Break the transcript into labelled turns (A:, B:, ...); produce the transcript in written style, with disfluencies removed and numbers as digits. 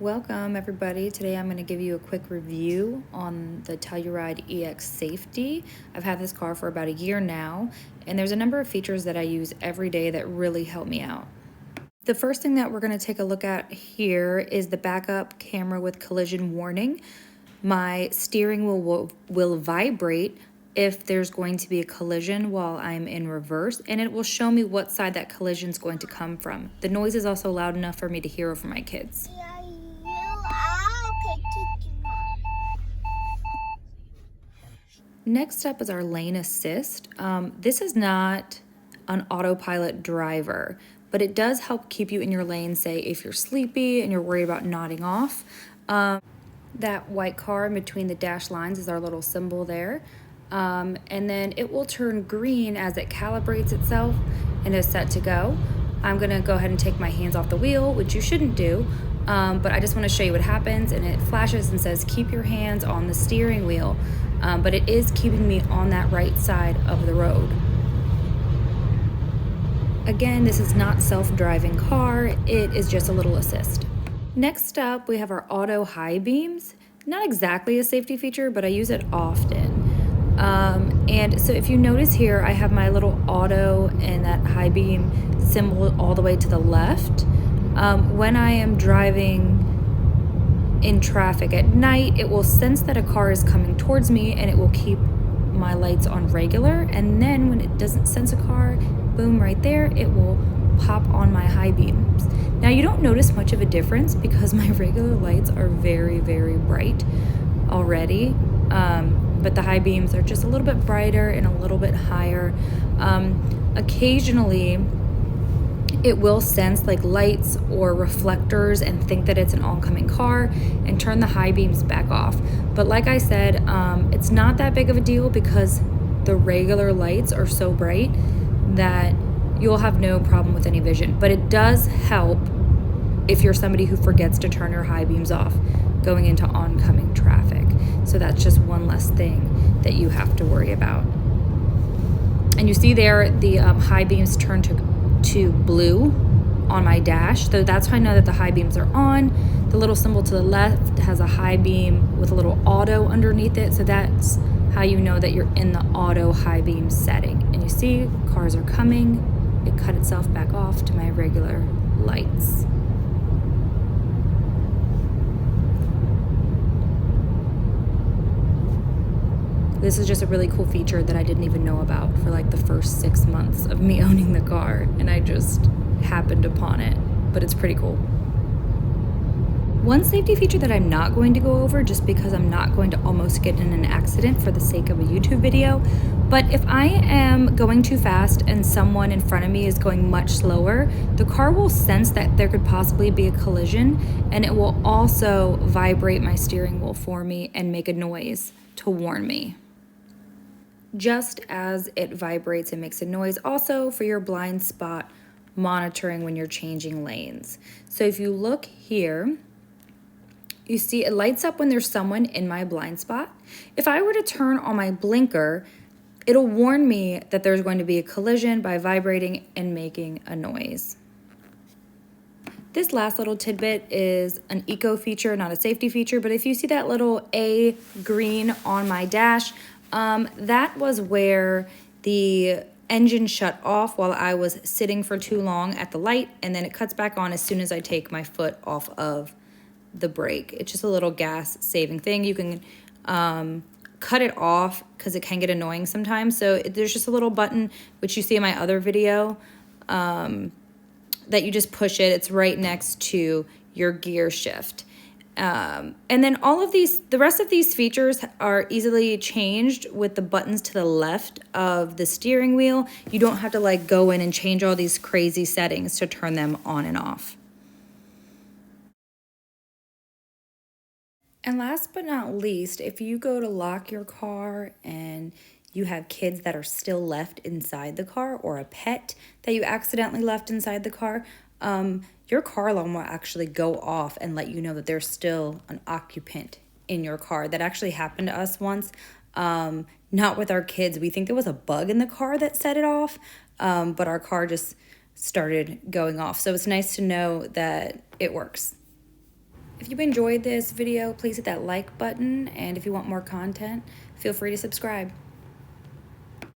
A: Welcome everybody. Today I'm going to give you a quick review on the Telluride EX Safety. I've had this car for about a year now, and there's a number of features that I use every day that really help me out. The first thing that we're going to take a look at here is the backup camera with collision warning. My steering wheel will vibrate if there's going to be a collision while I'm in reverse, and it will show me what side that collision is going to come from. The noise is also loud enough for me to hear over my kids. Next up is our lane assist. This is not an autopilot driver, but it does help keep you in your lane, say if you're sleepy and you're worried about nodding off. That white car in between the dash lines is our little symbol there. And then it will turn green as it calibrates itself and is set to go. I'm gonna go ahead and take my hands off the wheel, which you shouldn't do, but I just wanna show you what happens, and it flashes and says keep your hands on the steering wheel, but it is keeping me on that right side of the road. Again, this is not self-driving car, it is just a little assist. Next up, we have our auto high beams. Not exactly a safety feature, but I use it often. And so if you notice here, I have my little auto and that high beam symbol all the way to the left. When I am driving in traffic at night, it will sense that a car is coming towards me and it will keep my lights on regular. And then when it doesn't sense a car, boom, right there, it will pop on my high beams. Now you don't notice much of a difference because my regular lights are very, very bright already. But the high beams are just a little bit brighter and a little bit higher. Occasionally, it will sense like lights or reflectors and think that it's an oncoming car and turn the high beams back off. But like I said, it's not that big of a deal because the regular lights are so bright that you'll have no problem with any vision. But it does help if you're somebody who forgets to turn your high beams off going into oncoming traffic. So that's just one less thing that you have to worry about. And you see there the high beams turn to blue on my dash. So that's how I know that the high beams are on. The little symbol to the left has a high beam with a little auto underneath it. So that's how you know that you're in the auto high beam setting. And you see cars are coming. It cut itself back off to my regular lights. This is just a really cool feature that I didn't even know about for like the first 6 months of me owning the car, and I just happened upon it, but it's pretty cool. One safety feature that I'm not going to go over just because I'm not going to almost get in an accident for the sake of a YouTube video, but if I am going too fast and someone in front of me is going much slower, the car will sense that there could possibly be a collision, and it will also vibrate my steering wheel for me and make a noise to warn me. Just as it vibrates and makes a noise also for your blind spot monitoring when you're changing lanes. So if you look here, you see it lights up when there's someone in my blind spot. If I were to turn on my blinker, it'll warn me that there's going to be a collision by vibrating and making a noise. This last little tidbit is an eco feature, not a safety feature, but if you see that little A green on my dash, that was where the engine shut off while I was sitting for too long at the light, and then it cuts back on as soon as I take my foot off of the brake. It's just a little gas saving thing. You can cut it off because it can get annoying sometimes. So there's just a little button, which you see in my other video, that you just push it. It's right next to your gear shift. And then the rest of these features are easily changed with the buttons to the left of the steering wheel. You don't have to like go in and change all these crazy settings to turn them on and off. And last but not least, if you go to lock your car and you have kids that are still left inside the car, or a pet that you accidentally left inside the car, your car alarm will actually go off and let you know that there's still an occupant in your car. That actually happened to us once, not with our kids. We think there was a bug in the car that set it off, but our car just started going off. So it's nice to know that it works. If If you enjoyed this video, please hit that like button, and if you want more content, feel free to subscribe.